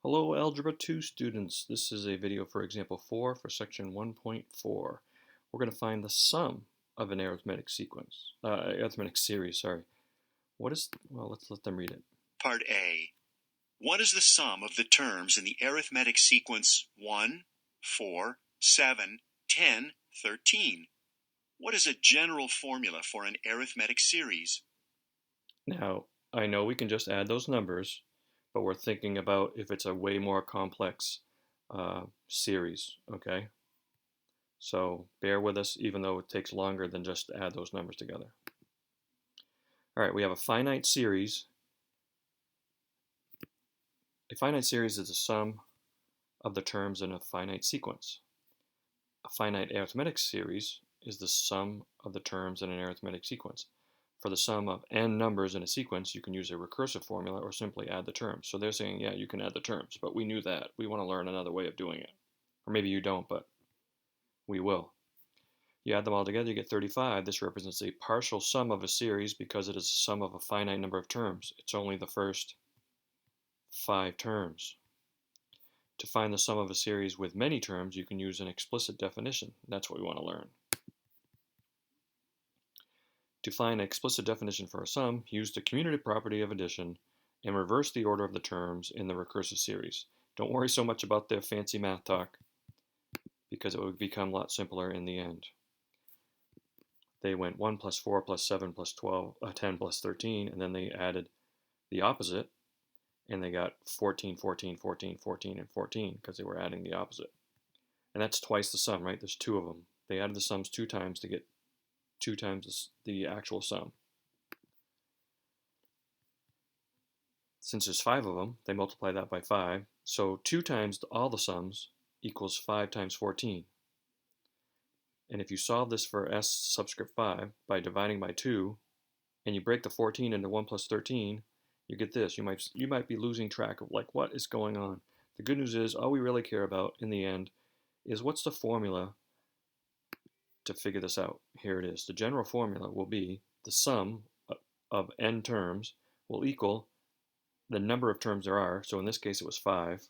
Hello Algebra 2 students. This is a video for example 4 for section 1.4. We're going to find the sum of an arithmetic series, sorry. Let's let them read it. Part A. What is the sum of the terms in the arithmetic sequence 1, 4, 7, 10, 13? What is a general formula for an arithmetic series? Now, I know we can just add those numbers, but we're thinking about if it's a way more complex series, okay? So bear with us even though it takes longer than just to add those numbers together. All right, we have a finite series. A finite series is the sum of the terms in a finite sequence. A finite arithmetic series is the sum of the terms in an arithmetic sequence. For the sum of n numbers in a sequence, you can use a recursive formula or simply add the terms. So they're saying, yeah, you can add the terms, but we knew that. We want to learn another way of doing it. Or maybe you don't, but we will. You add them all together, you get 35. This represents a partial sum of a series because it is the sum of a finite number of terms. It's only the first 5 terms. To find the sum of a series with many terms, you can use an explicit definition. That's what we want to learn. To find an explicit definition for a sum, use the commutative property of addition and reverse the order of the terms in the recursive series. Don't worry so much about their fancy math talk because it would become a lot simpler in the end. They went 1 plus 4 plus 7 plus 10 plus 13, and then they added the opposite, and they got 14, 14, 14, 14, and 14 because they were adding the opposite. And that's twice the sum, right? There's 2 of them. They added the sums 2 times to get 2 times the actual sum. Since there's 5 of them, they multiply that by 5. So 2 times all the sums equals 5 times 14. And if you solve this for s subscript 5 by dividing by 2, and you break the 14 into 1 plus 13, you get this. You might be losing track of like what is going on. The good news is all we really care about in the end is what's the formula to figure this out. Here it is. The general formula will be the sum of n terms will equal the number of terms there are. So in this case it was 5.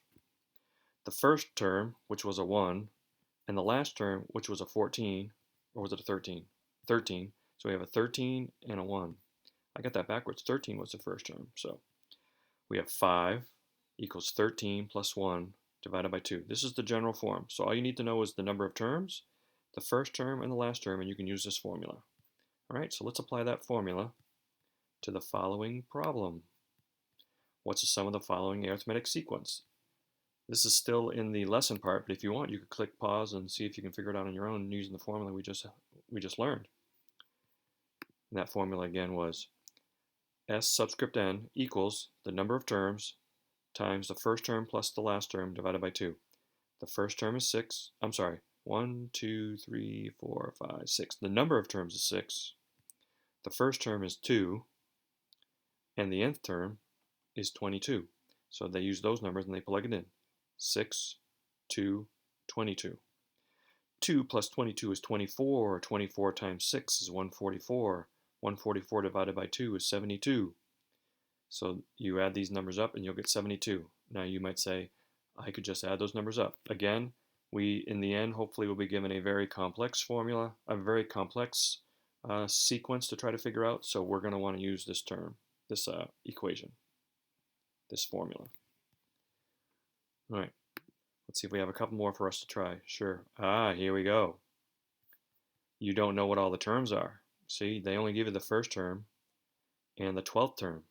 The first term, which was a 1, and the last term, which was a 14, or was it a 13? 13. So we have a 13 and a 1. I got that backwards. 13 was the first term. So we have 5 equals 13 plus 1 divided by 2. This is the general form. So all you need to know is the number of terms, the first term, and the last term, and you can use this formula. All right, so let's apply that formula to the following problem. What's the sum of the following arithmetic sequence? This is still in the lesson part, but if you want, you could click pause and see if you can figure it out on your own using the formula we just learned. And that formula again was s subscript n equals the number of terms times the first term plus the last term divided by 2. The first term is 6. I'm sorry, 1, 2, 3, 4, 5, 6. The number of terms is 6. The first term is 2. And the nth term is 22. So they use those numbers and they plug it in. 6, 2, 22. 2 plus 22 is 24. 24 times 6 is 144. 144 divided by 2 is 72. So you add these numbers up and you'll get 72. Now you might say, I could just add those numbers up. Again, we, in the end, hopefully will be given a very complex formula, a very complex sequence to try to figure out. So we're going to want to use this term, this equation, this formula. All right, let's see if we have a couple more for us to try. Sure. Here we go. You don't know what all the terms are. See, they only give you the first term and the 12th term.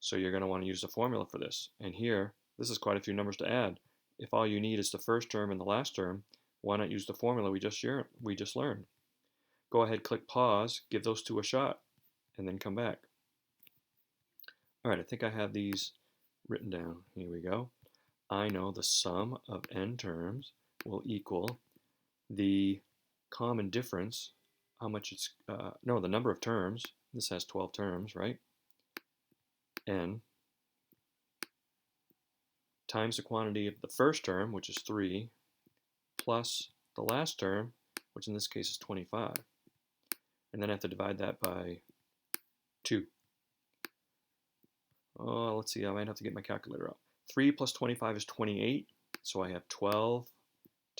So you're going to want to use the formula for this. And here, this is quite a few numbers to add. If all you need is the first term and the last term, why not use the formula we just learned? Go ahead, click pause, give those two a shot, and then come back. All right, I think I have these written down. Here we go. I know the sum of n terms will equal the common difference, how much it's, the number of terms. This has 12 terms, right? N times the quantity of the first term, which is 3, plus the last term, which in this case is 25. And then I have to divide that by 2. Oh, let's see, I might have to get my calculator out. 3 plus 25 is 28, so I have 12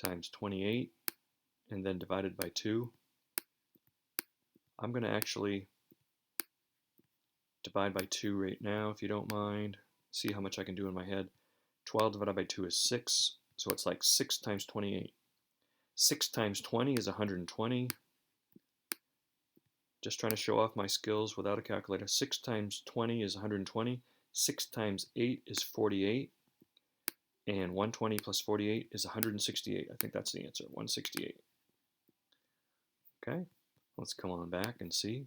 times 28, and then divided by 2. I'm going to actually divide by 2 right now, if you don't mind. See how much I can do in my head. 12 divided by 2 is 6, so it's like 6 times 28. 6 times 20 is 120. Just trying to show off my skills without a calculator. 6 times 20 is 120. 6 times 8 is 48. And 120 plus 48 is 168. I think that's the answer, 168. Okay, let's come on back and see.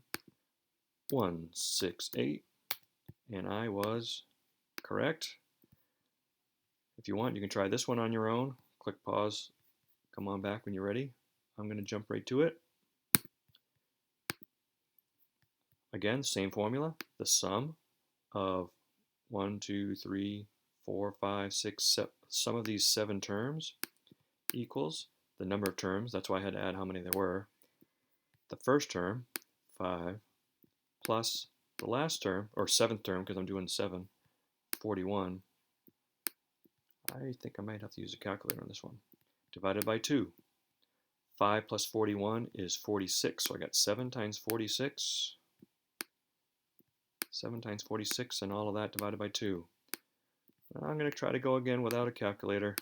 168, and I was correct. If you want, you can try this one on your own. Click pause, come on back when you're ready. I'm going to jump right to it. Again, same formula. The sum of 1, 2, 3, 4, 5, 6, 7, sum of these 7 terms equals the number of terms. That's why I had to add how many there were. The first term, 5, plus the last term, or 7th term, because I'm doing 7, 41. I think I might have to use a calculator on this one. Divided by 2. 5 plus 41 is 46, so I got 7 times 46. 7 times 46, and all of that divided by 2. I'm going to try to go again without a calculator.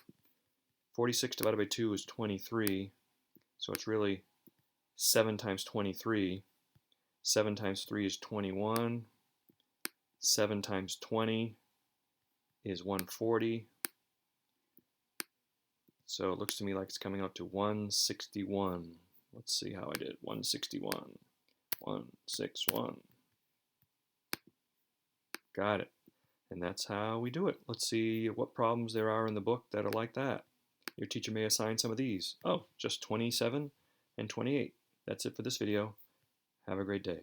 46 divided by 2 is 23, so it's really 7 times 23. 7 times 3 is 21. 7 times 20 is 140. So it looks to me like it's coming out to 161. Let's see how I did. 161. 161. Got it. And that's how we do it. Let's see what problems there are in the book that are like that. Your teacher may assign some of these. Oh, just 27 and 28. That's it for this video. Have a great day.